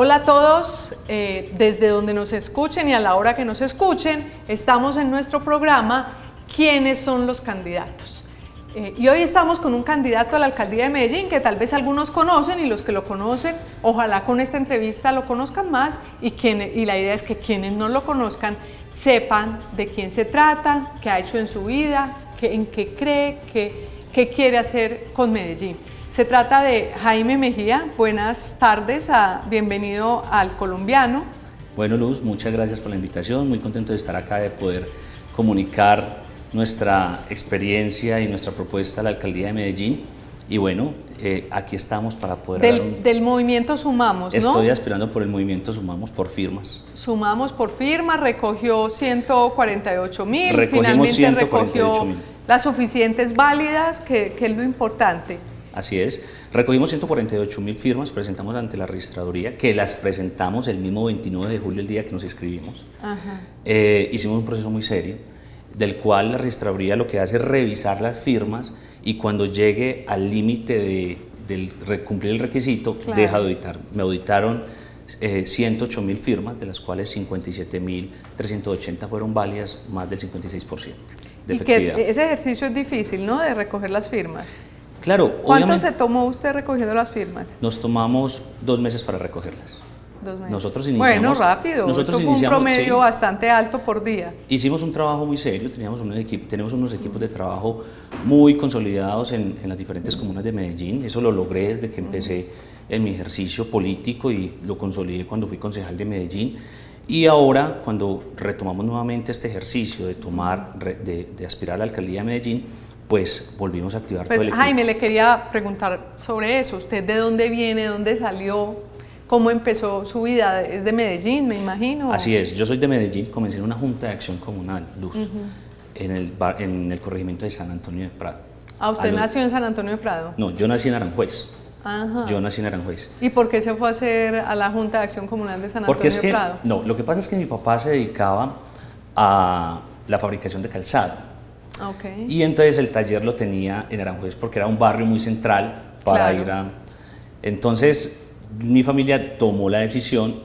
Hola a todos, desde donde nos escuchen y a la hora que nos escuchen, estamos en nuestro programa ¿Quiénes son los candidatos? Y hoy estamos con un candidato a la alcaldía de Medellín que tal vez algunos conocen y los que lo conocen, ojalá con esta entrevista lo conozcan más y la idea es que quienes no lo conozcan sepan de quién se trata, qué ha hecho en su vida, en qué cree, qué quiere hacer con Medellín. Se trata de Jaime Mejía. Buenas tardes, bienvenido al Colombiano. Bueno, Luz, muchas gracias por la invitación, muy contento de estar acá, de poder comunicar nuestra experiencia y nuestra propuesta a la alcaldía de Medellín. Y bueno, aquí estamos para poder... Del movimiento Sumamos, ¿no? Estoy aspirando por el movimiento Sumamos por firmas. Sumamos por firmas, recogió 148.000. Recogimos 148.000. Las suficientes válidas, que es lo importante. Así es, recogimos 148.000 firmas, presentamos ante la registraduría, que las presentamos el mismo 29 de julio, el día que nos inscribimos. Hicimos un proceso muy serio, del cual la registraduría lo que hace es revisar las firmas y cuando llegue al límite de cumplir el requisito, claro, deja de auditar. Me auditaron 108.000 firmas, de las cuales 57.380 fueron válidas, más del 56% de efectividad. Y que ese ejercicio es difícil, ¿no?, de recoger las firmas. Claro. ¿Cuánto se tomó usted recogiendo las firmas? Nos tomamos 2 meses para recogerlas. 2 meses. Nosotros iniciamos, bueno, rápido. Eso fue un promedio bastante alto por día. Hicimos un trabajo muy serio, tenemos unos equipos de trabajo muy consolidados en las diferentes comunas de Medellín. Eso lo logré desde que empecé en mi ejercicio político y lo consolidé cuando fui concejal de Medellín. Y ahora, cuando retomamos nuevamente este ejercicio de aspirar a la alcaldía de Medellín, pues volvimos a activar todo el equipo. Jaime, le quería preguntar sobre eso. ¿Usted de dónde viene? ¿Dónde salió? ¿Cómo empezó su vida? ¿Es de Medellín, me imagino? Así es, yo soy de Medellín, comencé en una junta de acción comunal, Luz, en el corregimiento de San Antonio de Prado. ¿Ah, usted nació en San Antonio de Prado? No, yo nací en Aranjuez. Ajá. Yo nací en Aranjuez. ¿Y por qué se fue a hacer a la Junta de Acción Comunal de San Antonio de Prado? No, lo que pasa es que mi papá se dedicaba a la fabricación de calzado. Okay. Y entonces el taller lo tenía en Aranjuez porque era un barrio muy central para ir a... Entonces mi familia tomó la decisión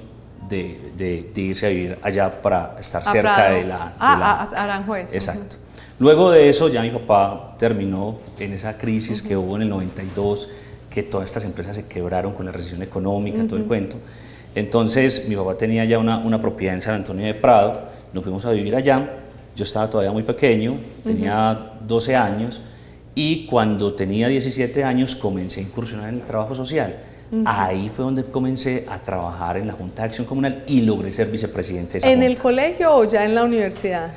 de irse a vivir allá para estar cerca de la... Aranjuez. Exacto. Luego de eso ya mi papá terminó en esa crisis que hubo en el 92, que todas estas empresas se quebraron con la recesión económica, todo el cuento. Entonces mi papá tenía ya una propiedad en San Antonio de Prado, nos fuimos a vivir allá. Yo estaba todavía muy pequeño, tenía 12 años y cuando tenía 17 años comencé a incursionar en el trabajo social. Ahí fue donde comencé a trabajar en la Junta de Acción Comunal y logré ser vicepresidente de esa junta. ¿En el colegio o ya en la universidad?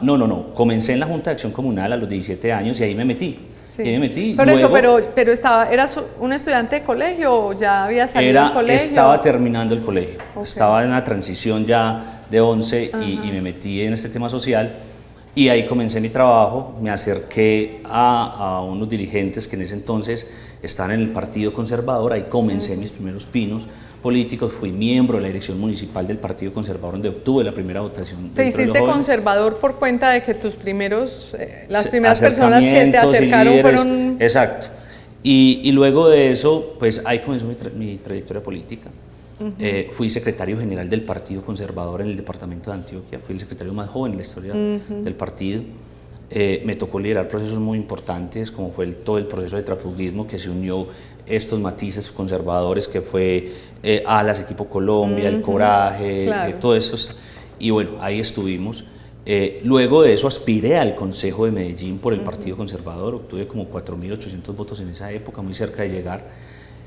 No, comencé en la Junta de Acción Comunal a los 17 años y ahí me metí. Sí. Y ahí me metí. Pero ¿eras un estudiante de colegio o ya había salido del colegio? Estaba terminando el colegio, estaba en la transición ya de 11 y me metí en este tema social y ahí comencé mi trabajo, me acerqué a unos dirigentes que en ese entonces estaban en el Partido Conservador, ahí comencé mis primeros pinos políticos, fui miembro de la dirección municipal del Partido Conservador donde obtuve la primera votación. ¿Te hiciste conservador por cuenta de que las primeras personas que te acercaron líderes, fueron...? Exacto. Y luego de eso, pues ahí comenzó mi trayectoria política. Fui secretario general del Partido Conservador en el departamento de Antioquia, fui el secretario más joven en la historia del partido. Me tocó liderar procesos muy importantes, como fue todo el proceso de transfugismo que se unió estos matices conservadores, que fue ALAS, Equipo Colombia, el Coraje, claro, todo esto. Y bueno, ahí estuvimos. Luego de eso aspiré al Consejo de Medellín por el Partido Conservador, obtuve como 4.800 votos en esa época, muy cerca de llegar.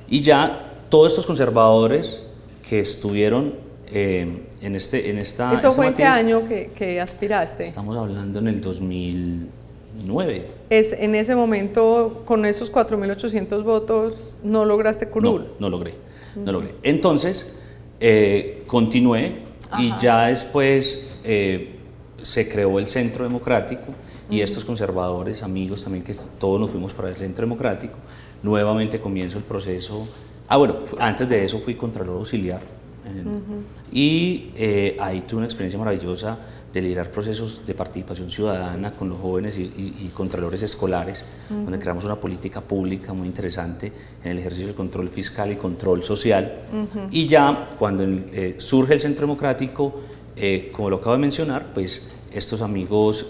Y ya todos estos conservadores que estuvieron en esta... ¿Eso fue en qué año que aspiraste? Estamos hablando en el 2009. En ese momento, con esos 4.800 votos, ¿no lograste curul? No logré. Entonces, continué. Y ya después se creó el Centro Democrático y estos conservadores, amigos también, que todos nos fuimos para el Centro Democrático. Nuevamente comienzo el proceso. Antes de eso fui contralor auxiliar Y ahí tuve una experiencia maravillosa de liderar procesos de participación ciudadana con los jóvenes y contralores escolares, donde creamos una política pública muy interesante en el ejercicio del control fiscal y control social. Y ya cuando surge el Centro Democrático, como lo acabo de mencionar, pues estos amigos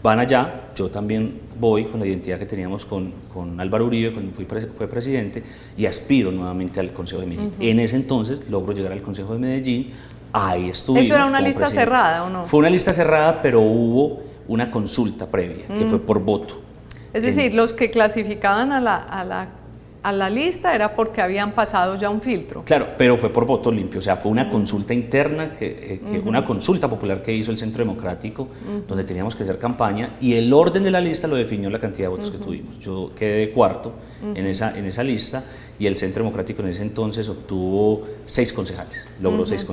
van allá, yo también voy con la identidad que teníamos con Álvaro Uribe cuando fue presidente, y aspiro nuevamente al Consejo de Medellín. En ese entonces logro llegar al Consejo de Medellín, ahí estuvimos. ¿Eso era una lista cerrada o no? Fue una lista cerrada, pero hubo una consulta previa, que fue por voto. Es decir, los que clasificaban a la lista era porque habían pasado ya un filtro. Claro, pero fue por voto limpio, o sea, fue una consulta interna, una consulta popular que hizo el Centro Democrático, donde teníamos que hacer campaña, y el orden de la lista lo definió la cantidad de votos que tuvimos. Yo quedé de cuarto en esa lista, y el Centro Democrático en ese entonces obtuvo 6 concejales, logró 6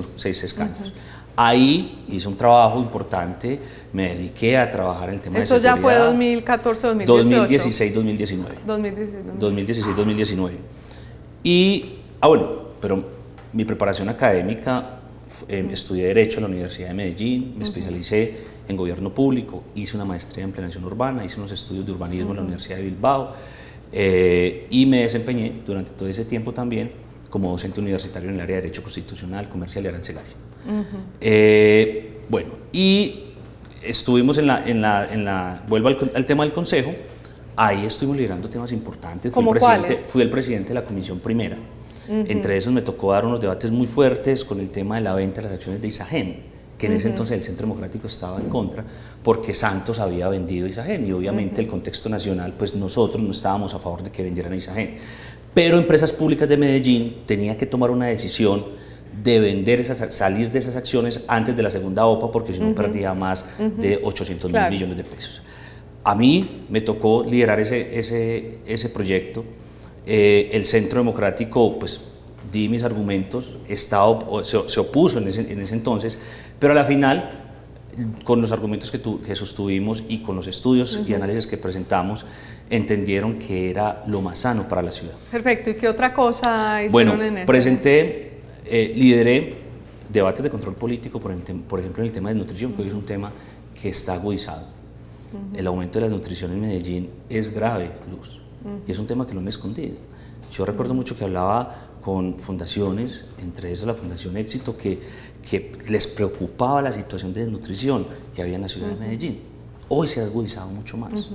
escaños. Ahí hice un trabajo importante, me dediqué a trabajar en el tema de seguridad. ¿Eso ya fue 2014, 2018? 2016, 2019. Y, bueno, pero mi preparación académica, estudié Derecho en la Universidad de Medellín, me especialicé en Gobierno Público, hice una maestría en Planeación Urbana, hice unos estudios de urbanismo en la Universidad de Bilbao, y me desempeñé durante todo ese tiempo también como docente universitario en el área de Derecho Constitucional, Comercial y Arancelario. Bueno, y estuvimos vuelvo al tema del Consejo, ahí estuvimos liderando temas importantes. ¿Cómo cuáles? Fui el presidente de la Comisión Primera. Entre esos me tocó dar unos debates muy fuertes con el tema de la venta de las acciones de Isagen, que en ese entonces el Centro Democrático estaba en contra, porque Santos había vendido Isagen, y obviamente el contexto nacional, pues nosotros no estábamos a favor de que vendieran a Isagen. Pero Empresas Públicas de Medellín tenía que tomar una decisión de salir de esas acciones antes de la segunda OPA, porque si no perdía más de 800.000 millones de pesos. A mí me tocó liderar ese proyecto. El Centro Democrático, pues di mis argumentos, se opuso en ese entonces, pero a la final, con los argumentos que sostuvimos y con los estudios y análisis que presentamos, entendieron que era lo más sano para la ciudad. Perfecto. ¿Y qué otra cosa hicieron en eso? Lideré debates de control político, por ejemplo, en el tema de nutrición, que hoy es un tema que está agudizado. El aumento de la desnutrición en Medellín es grave, Luz, y es un tema que lo han escondido. Yo recuerdo mucho que hablaba con fundaciones, entre esas la Fundación Éxito, que les preocupaba la situación de desnutrición que había en la ciudad de Medellín. Hoy se ha agudizado mucho más.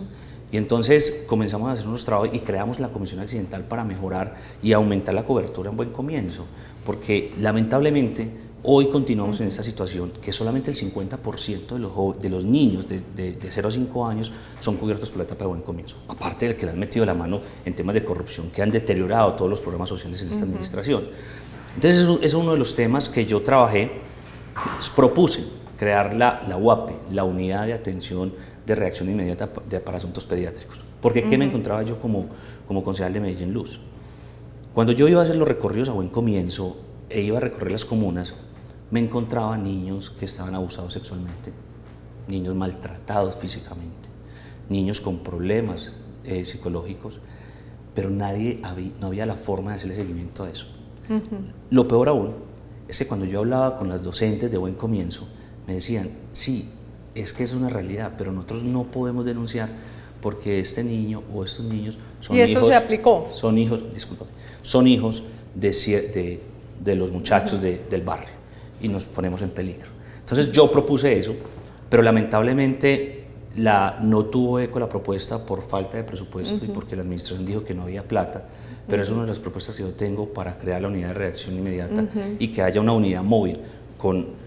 Y entonces comenzamos a hacer unos trabajos y creamos la Comisión Accidental para mejorar y aumentar la cobertura en buen comienzo, porque lamentablemente hoy continuamos en esta situación que solamente el 50% de los niños de 0 a 5 años son cubiertos por la etapa de buen comienzo, aparte de que le han metido la mano en temas de corrupción que han deteriorado todos los programas sociales en esta administración. Entonces es uno de los temas que yo trabajé, propuse crear la UAPE, la Unidad de Atención de Reacción Inmediata para Asuntos Pediátricos. Porque ¿qué me encontraba yo como concejal de Medellín Luz? Cuando yo iba a hacer los recorridos a buen comienzo e iba a recorrer las comunas, me encontraba niños que estaban abusados sexualmente, niños maltratados físicamente, niños con problemas psicológicos, pero no había la forma de hacerle seguimiento a eso. Lo peor aún es que cuando yo hablaba con las docentes de buen comienzo, me decían, sí, es que es una realidad, pero nosotros no podemos denunciar porque este niño o estos niños son hijos... ¿Y eso se aplicó? Son hijos de los muchachos del barrio y nos ponemos en peligro. Entonces yo propuse eso, pero lamentablemente no tuvo eco la propuesta por falta de presupuesto y porque la administración dijo que no había plata, pero es una de las propuestas que yo tengo para crear la unidad de reacción inmediata y que haya una unidad móvil con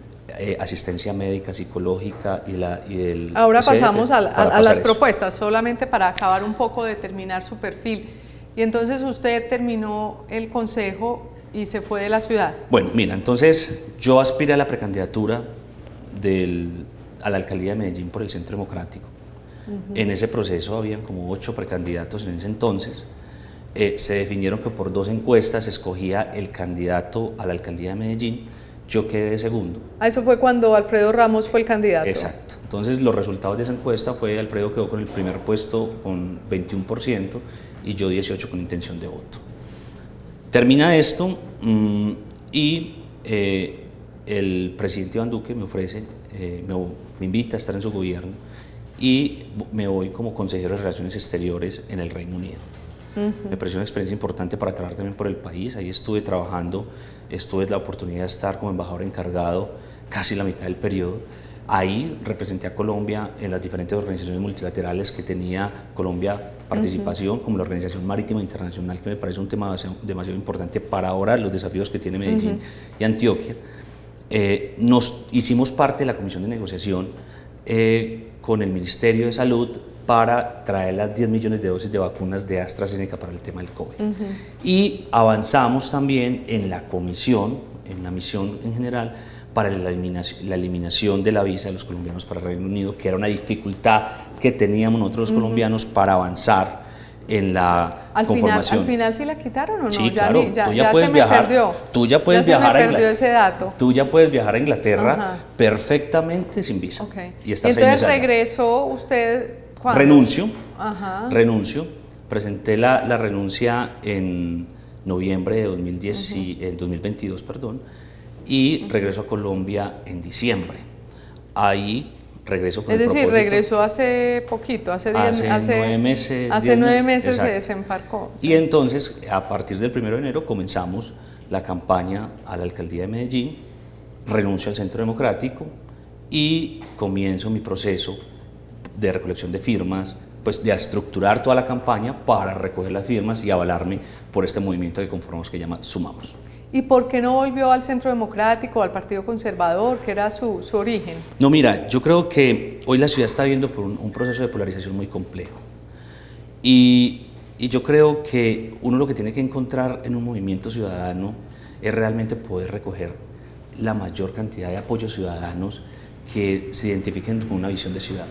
asistencia médica, psicológica y del Ahora ICF pasamos a las eso. propuestas, solamente para acabar un poco de terminar su perfil. Y entonces usted terminó el consejo y se fue de la ciudad. Bueno, mira, entonces yo aspiré a la precandidatura a la alcaldía de Medellín por el Centro Democrático. En ese proceso habían como 8 precandidatos en ese entonces. Se definieron que por 2 encuestas se escogía el candidato a la alcaldía de Medellín. Yo quedé de segundo. Eso fue cuando Alfredo Ramos fue el candidato. Exacto. Entonces los resultados de esa encuesta fue Alfredo quedó con el primer puesto con 21% y yo 18% con intención de voto. Termina esto y el presidente Iván Duque me ofrece, me invita a estar en su gobierno y me voy como consejero de Relaciones Exteriores en el Reino Unido. Me pareció una experiencia importante para trabajar también por el país. Ahí estuve trabajando, tuve la oportunidad de estar como embajador encargado casi la mitad del periodo. Ahí representé a Colombia en las diferentes organizaciones multilaterales que tenía Colombia participación, como la Organización Marítima Internacional, que me parece un tema demasiado importante para ahora los desafíos que tiene Medellín y Antioquia. Nos hicimos parte de la comisión de negociación con el Ministerio de Salud para traer las 10 millones de dosis de vacunas de AstraZeneca para el tema del COVID. Y avanzamos también en la comisión, en la misión en general, para la eliminación de la visa de los colombianos para el Reino Unido, que era una dificultad que teníamos nosotros los colombianos para avanzar en la conformación. ¿Al final sí la quitaron o no? Sí, ya claro, tú ya puedes se viajar. Me perdió. Tú ya puedes ya viajar se me perdió ese dato. Tú ya puedes viajar a Inglaterra perfectamente sin visa. Okay. Y estar entonces regresó usted. ¿Cuándo? Renuncio, presenté la renuncia en noviembre de 2022, y regreso a Colombia en diciembre. Ahí regreso con el propósito. Es decir, regresó hace poquito, hace 9 meses. Hace 9 meses se desembarcó. Sí. Y entonces, a partir del 1 de enero, comenzamos la campaña a la alcaldía de Medellín, renuncio al Centro Democrático y comienzo mi proceso de recolección de firmas, pues de estructurar toda la campaña para recoger las firmas y avalarme por este movimiento que conformamos que llama Sumamos. ¿Y por qué no volvió al Centro Democrático, al Partido Conservador, que era su origen? No, mira, yo creo que hoy la ciudad está viviendo por un proceso de polarización muy complejo. Y yo creo que uno lo que tiene que encontrar en un movimiento ciudadano es realmente poder recoger la mayor cantidad de apoyos ciudadanos que se identifiquen con una visión de ciudad.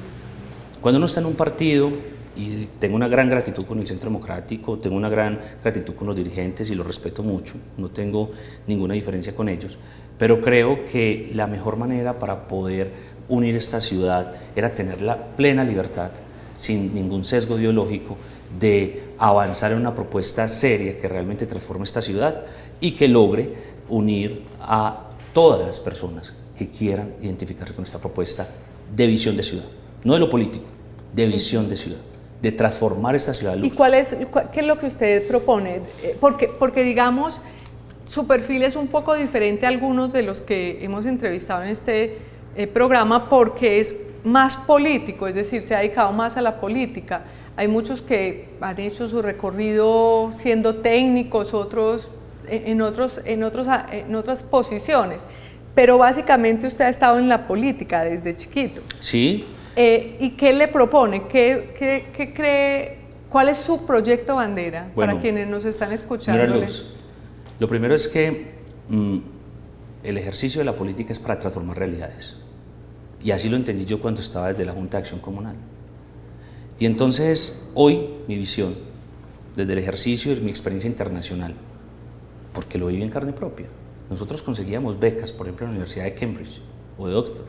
Cuando uno está en un partido, y tengo una gran gratitud con el Centro Democrático, tengo una gran gratitud con los dirigentes y los respeto mucho, no tengo ninguna diferencia con ellos, pero creo que la mejor manera para poder unir esta ciudad era tener la plena libertad, sin ningún sesgo ideológico, de avanzar en una propuesta seria que realmente transforme esta ciudad y que logre unir a todas las personas que quieran identificarse con esta propuesta de visión de ciudad, no de lo político, de visión de ciudad, de transformar esta ciudad de luz. ¿Y qué es lo que usted propone? Porque digamos, su perfil es un poco diferente a algunos de los que hemos entrevistado en este programa, porque es más político, es decir, se ha dedicado más a la política. Hay muchos que han hecho su recorrido siendo técnicos, otros en otras posiciones, pero básicamente usted ha estado en la política desde chiquito. Sí. ¿Y qué le propone? ¿Qué cree? ¿Cuál es su proyecto bandera para quienes nos están escuchando? Lo primero es que el ejercicio de la política es para transformar realidades. Y así lo entendí yo cuando estaba desde la Junta de Acción Comunal. Y entonces, hoy, mi visión, desde el ejercicio de mi experiencia internacional, porque lo viví en carne propia. Nosotros conseguíamos becas, por ejemplo, en la Universidad de Cambridge o de Oxford,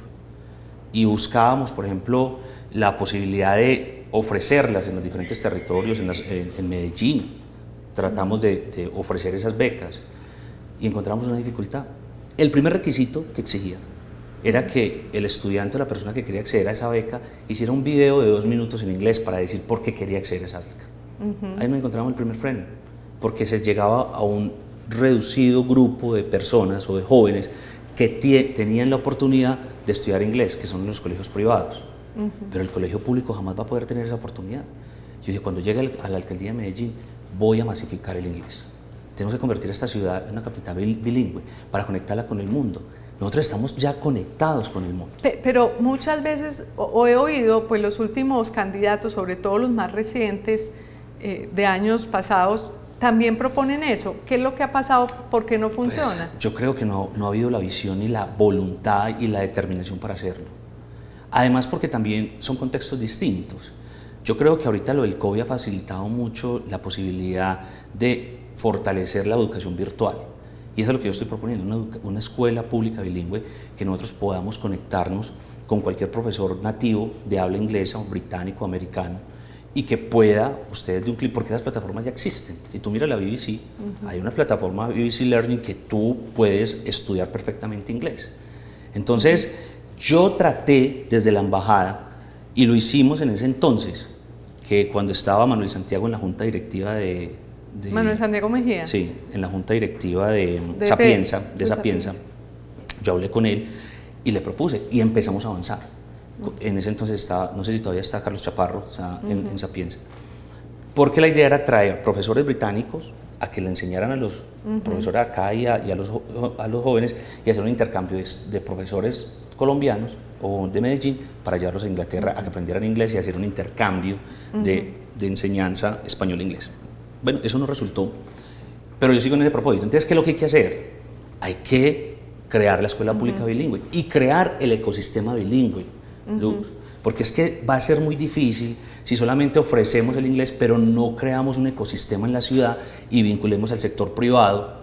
y buscábamos, por ejemplo, la posibilidad de ofrecerlas en los diferentes territorios, en Medellín. Tratamos de ofrecer esas becas y encontramos una dificultad. El primer requisito que exigía era que el estudiante o la persona que quería acceder a esa beca hiciera un video de 2 minutos en inglés para decir por qué quería acceder a esa beca. Ahí nos encontramos el primer freno, porque se llegaba a un reducido grupo de personas o de jóvenes que tenían la oportunidad de estudiar inglés, que son los colegios privados. Pero el colegio público jamás va a poder tener esa oportunidad. Yo dije, cuando llegue a la alcaldía de Medellín, voy a masificar el inglés. Tenemos que convertir esta ciudad en una capital bilingüe para conectarla con el mundo. Nosotros estamos ya conectados con el mundo. Pero muchas veces, o he oído, pues los últimos candidatos, sobre todo los más recientes de años pasados, también proponen eso. ¿Qué es lo que ha pasado? ¿Por qué no funciona? Pues, yo creo que no ha habido la visión y la voluntad y la determinación para hacerlo. Además, porque también son contextos distintos. Yo creo que ahorita lo del COVID ha facilitado mucho la posibilidad de fortalecer la educación virtual. Y eso es lo que yo estoy proponiendo, una escuela pública bilingüe, que nosotros podamos conectarnos con cualquier profesor nativo de habla inglesa o británico o americano y que pueda ustedes de un clic, porque las plataformas ya existen. Si tú miras la BBC, hay una plataforma BBC Learning que tú puedes estudiar perfectamente inglés. Entonces, yo traté desde la embajada, y lo hicimos en ese entonces, que cuando estaba Manuel Santiago en la junta directiva de Manuel Santiago Mejía. Sí, en la junta directiva de Sapienza, yo hablé con él y le propuse, y empezamos a avanzar. En ese entonces estaba, no sé si todavía está Carlos Chaparro, está en Sapienza, porque la idea era traer profesores británicos a que le enseñaran a los profesores acá y a los jóvenes, y hacer un intercambio de profesores colombianos o de Medellín para llevarlos a Inglaterra a que aprendieran inglés y hacer un intercambio de enseñanza español-inglés. Bueno, eso no resultó, pero yo sigo en ese propósito. Entonces, ¿qué es lo que hay que hacer? Hay que crear la escuela pública bilingüe y crear el ecosistema bilingüe, Luz, porque es que va a ser muy difícil si solamente ofrecemos el inglés, pero no creamos un ecosistema en la ciudad y vinculemos al sector privado,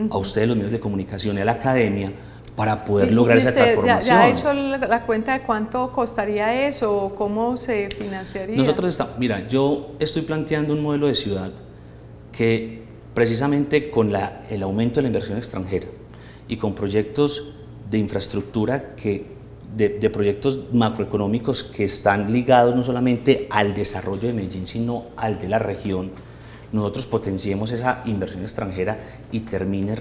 a ustedes los medios de comunicación y a la academia, para poder lograr esa transformación. ¿Ya ha hecho la cuenta de cuánto costaría eso o cómo se financiaría? Mira, yo estoy planteando un modelo de ciudad que precisamente con el aumento de la inversión extranjera y con proyectos de infraestructura, de proyectos macroeconómicos que están ligados no solamente al desarrollo de Medellín, sino al de la región, nosotros potenciemos esa inversión extranjera y termine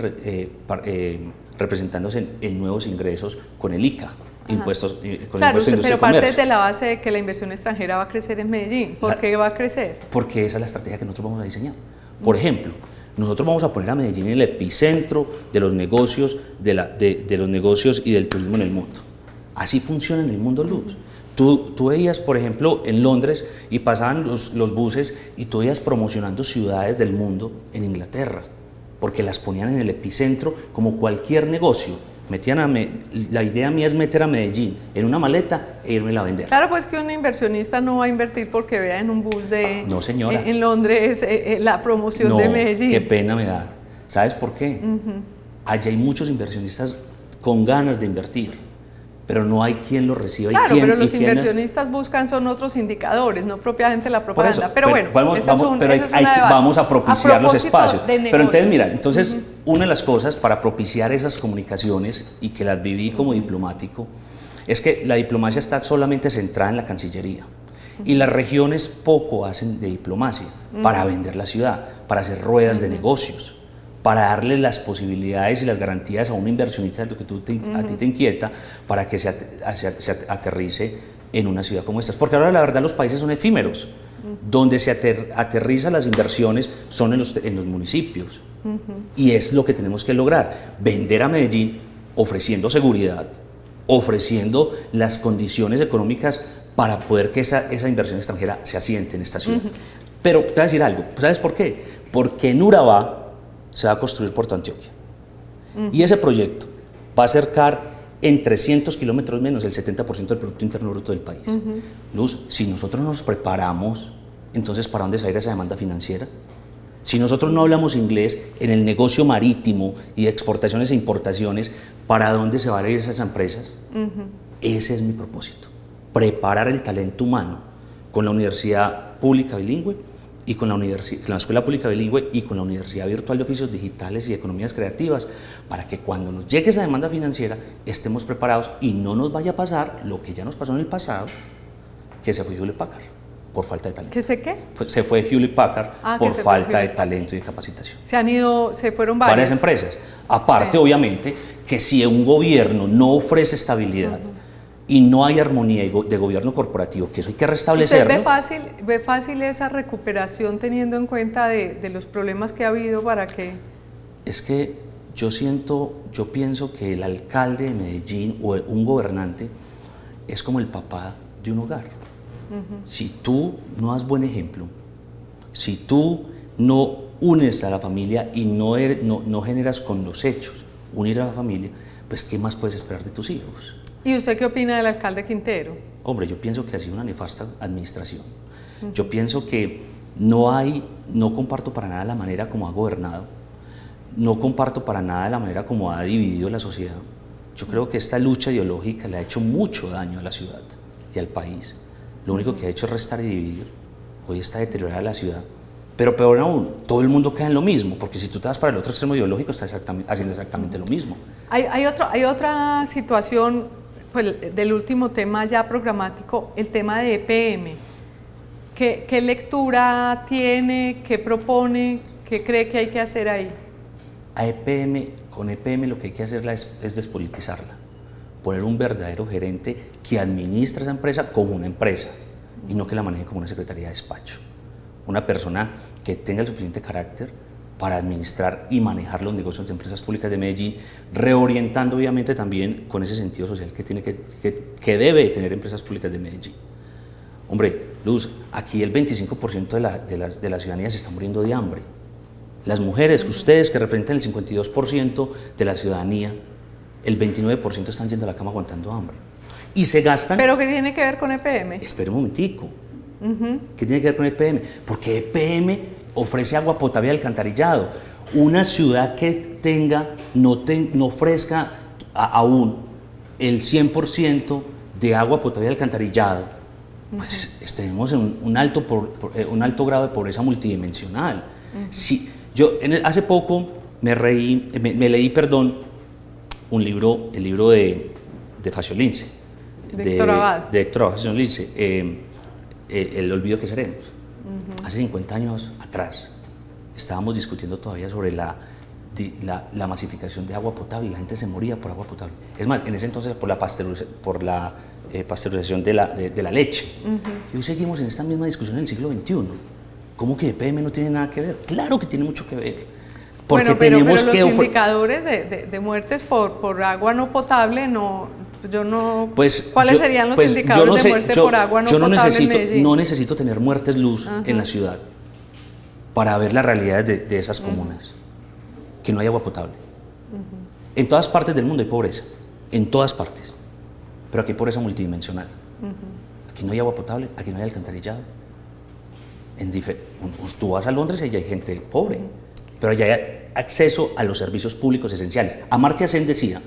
representándose en nuevos ingresos con el ICA. Impuestos, con claro, impuestos pero parte de la base de que la inversión extranjera va a crecer en Medellín. ¿Por qué va a crecer? Porque esa es la estrategia que nosotros vamos a diseñar. Por ejemplo, nosotros vamos a poner a Medellín en el epicentro de los negocios, de los negocios y del turismo en el mundo. Así funciona en el mundo, Luz. Tú veías, por ejemplo, en Londres, y pasaban los buses y tú veías promocionando ciudades del mundo en Inglaterra, porque las ponían en el epicentro como cualquier negocio. La idea mía es meter a Medellín en una maleta e irme a vender. Claro, pues que un inversionista no va a invertir porque vea en un bus No, señora. En Londres la promoción de Medellín. Qué pena me da. ¿Sabes por qué? Allá hay muchos inversionistas con ganas de invertir, pero no hay quien lo reciba. Claro, pero los inversionistas buscan son otros indicadores, no propiamente la propaganda. Pero bueno, vamos a propiciar los espacios. Pero entonces, mira, una de las cosas para propiciar esas comunicaciones, y que las viví como diplomático, es que la diplomacia está solamente centrada en la Cancillería. Y las regiones poco hacen de diplomacia para vender la ciudad, para hacer ruedas de negocios, para darle las posibilidades y las garantías a un inversionista de lo que a ti te inquieta, para que se aterrice en una ciudad como esta. Porque ahora la verdad los países son efímeros. Donde se aterrizan las inversiones son en los municipios. Y es lo que tenemos que lograr, vender a Medellín ofreciendo seguridad, ofreciendo las condiciones económicas para poder que esa inversión extranjera se asiente en esta ciudad. Pero te voy a decir algo, ¿sabes por qué? Porque en Urabá se va a construir Puerto Antioquia. Y ese proyecto va a acercar en 300 kilómetros menos el 70% del Producto Interno Bruto del país. Luz, si nosotros nos preparamos, entonces ¿para dónde se va a ir esa demanda financiera? Si nosotros no hablamos inglés en el negocio marítimo y de exportaciones e importaciones, ¿para dónde se van a ir esas empresas? Ese es mi propósito, preparar el talento humano con la universidad pública bilingüe y con la escuela pública bilingüe y con la Universidad Virtual de Oficios Digitales y Economías Creativas, para que cuando nos llegue esa demanda financiera estemos preparados y no nos vaya a pasar lo que ya nos pasó en el pasado, que se fue Hewlett Packard por falta de talento. ¿Qué sé qué? Se fue Hewlett Packard por falta de talento y de capacitación. Se fueron varias empresas. Aparte, obviamente, que si un gobierno no ofrece estabilidad y no hay armonía de gobierno corporativo, que eso hay que restablecerlo. ¿Usted ve fácil esa recuperación teniendo en cuenta de los problemas que ha habido para que...? Es que yo pienso que el alcalde de Medellín o un gobernante es como el papá de un hogar. Si tú no das buen ejemplo, si tú no unes a la familia y no generas con los hechos unir a la familia, pues ¿qué más puedes esperar de tus hijos? ¿Y usted qué opina del alcalde Quintero? Hombre, yo pienso que ha sido una nefasta administración. Yo pienso que no comparto para nada la manera como ha gobernado, no comparto para nada la manera como ha dividido la sociedad. Yo creo que esta lucha ideológica le ha hecho mucho daño a la ciudad y al país. Lo único que ha hecho es restar y dividir. hoy está deteriorada la ciudad. Pero peor aún, todo el mundo queda en lo mismo, porque si tú te vas para el otro extremo ideológico, estás haciendo exactamente lo mismo. Hay otra situación, pues, del último tema ya programático, el tema de EPM. ¿Qué lectura tiene? ¿Qué propone? ¿Qué cree que hay que hacer ahí? Con EPM lo que hay que hacerla es despolitizarla, poner un verdadero gerente que administra esa empresa como una empresa y no que la maneje como una secretaría de despacho. Una persona que tenga el suficiente carácter para administrar y manejar los negocios de empresas públicas de Medellín, reorientando obviamente también con ese sentido social que debe tener empresas públicas de Medellín. Hombre, Luz, aquí el 25% de la ciudadanía se está muriendo de hambre. Las mujeres, ustedes que representan el 52% de la ciudadanía, el 29% están yendo a la cama aguantando hambre. Y se gastan... ¿Pero qué tiene que ver con EPM? Espera un momentico. ¿Qué tiene que ver con EPM? Porque EPM ofrece agua potable y alcantarillado. Una ciudad que no ofrezca aún el 100% de agua potable y alcantarillado, pues tenemos un alto grado de pobreza multidimensional. Si, hace poco me leí, el libro de Faciolince, de Héctor Abad. De Héctor Abad Faciolince, El olvido que seremos. Hace 50 años atrás estábamos discutiendo todavía sobre la masificación de agua potable, la gente se moría por agua potable. Es más, en ese entonces por la pasteurización de la leche. Y hoy seguimos en esta misma discusión en el siglo XXI. ¿Cómo que EPM no tiene nada que ver? Claro que tiene mucho que ver. Porque bueno, pero tenemos los indicadores de muertes por agua no potable, ¿cuáles serían los indicadores de muerte por agua no potable en Medellín? No necesito tener muertes, Luz, en la ciudad para ver las realidades de esas comunas. Que no hay agua potable. En todas partes del mundo hay pobreza, en todas partes. Pero aquí hay pobreza multidimensional. Aquí no hay agua potable, aquí no hay alcantarillado. Tú vas a Londres y allá hay gente pobre, pero allá hay acceso a los servicios públicos esenciales. Amartya Sen decía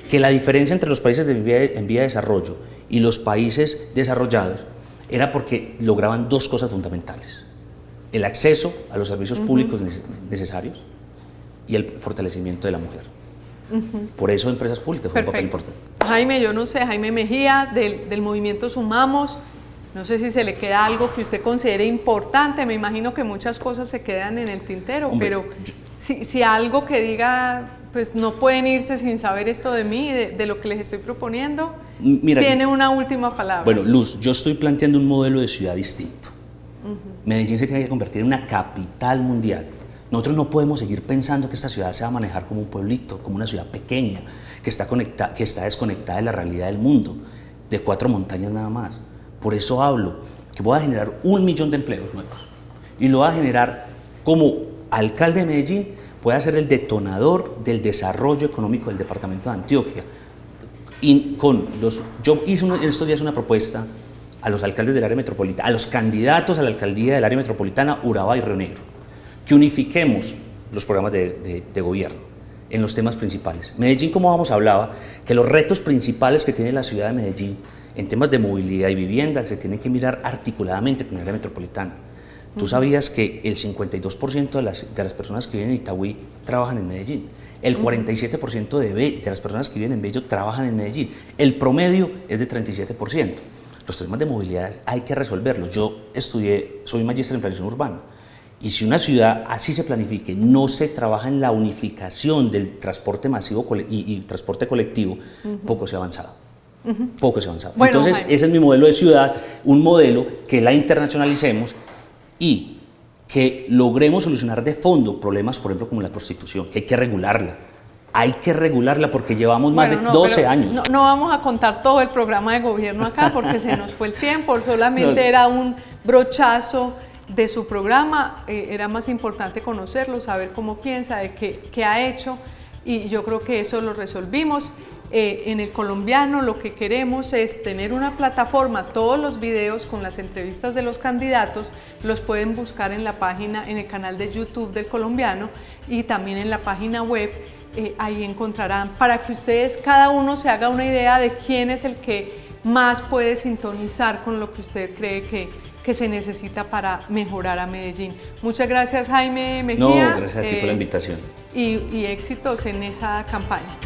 que la diferencia entre los países en vía de desarrollo y los países desarrollados era porque lograban dos cosas fundamentales: el acceso a los servicios públicos necesarios y el fortalecimiento de la mujer. Por eso empresas públicas juegan un papel importante. Jaime, yo no sé, Jaime Mejía, del movimiento Sumamos, no sé si se le queda algo que usted considere importante. Me imagino que muchas cosas se quedan en el tintero, pero si algo que diga, pues no pueden irse sin saber esto de mí, de lo que les estoy proponiendo, tiene una última palabra. Bueno, Luz, yo estoy planteando un modelo de ciudad distinto. Medellín se tiene que convertir en una capital mundial. Nosotros no podemos seguir pensando que esta ciudad se va a manejar como un pueblito, como una ciudad pequeña, que está desconectada de la realidad del mundo, de 4 montañas nada más. Por eso hablo que voy a generar 1 millón de empleos nuevos y lo voy a generar como alcalde de Medellín, puede ser el detonador del desarrollo económico del departamento de Antioquia. Yo hice en estos días una propuesta a los alcaldes del área metropolitana, a los candidatos a la alcaldía del área metropolitana, Urabá y Río Negro, que unifiquemos los programas de gobierno en los temas principales. Medellín, como hablaba, que los retos principales que tiene la ciudad de Medellín en temas de movilidad y vivienda se tienen que mirar articuladamente con el área metropolitana. Tú sabías que el 52% de las personas que viven en Itagüí trabajan en Medellín. El 47% de las personas que viven en Bello trabajan en Medellín. El promedio es de 37%. Los temas de movilidad hay que resolverlos. Yo soy magíster en planificación urbana. Y si una ciudad así se planifique, no se trabaja en la unificación del transporte masivo y transporte colectivo, poco se ha avanzado. Poco se ha avanzado. Bueno, entonces, ese es mi modelo de ciudad, un modelo que la internacionalicemos y que logremos solucionar de fondo problemas, por ejemplo, como la prostitución, que hay que regularla. Hay que regularla porque llevamos más de 12 años. No vamos a contar todo el programa de gobierno acá porque se nos fue el tiempo, solamente era un brochazo de su programa. Era más importante conocerlo, saber cómo piensa, de qué ha hecho, y yo creo que eso lo resolvimos. En El Colombiano lo que queremos es tener una plataforma. Todos los videos con las entrevistas de los candidatos los pueden buscar en la página, en el canal de YouTube del Colombiano, y también en la página web. Ahí encontrarán, para que ustedes, cada uno se haga una idea de quién es el que más puede sintonizar con lo que usted cree que que se necesita para mejorar a Medellín. Muchas gracias, Jaime Mejía. No, gracias a ti por la invitación. Y éxitos en esa campaña.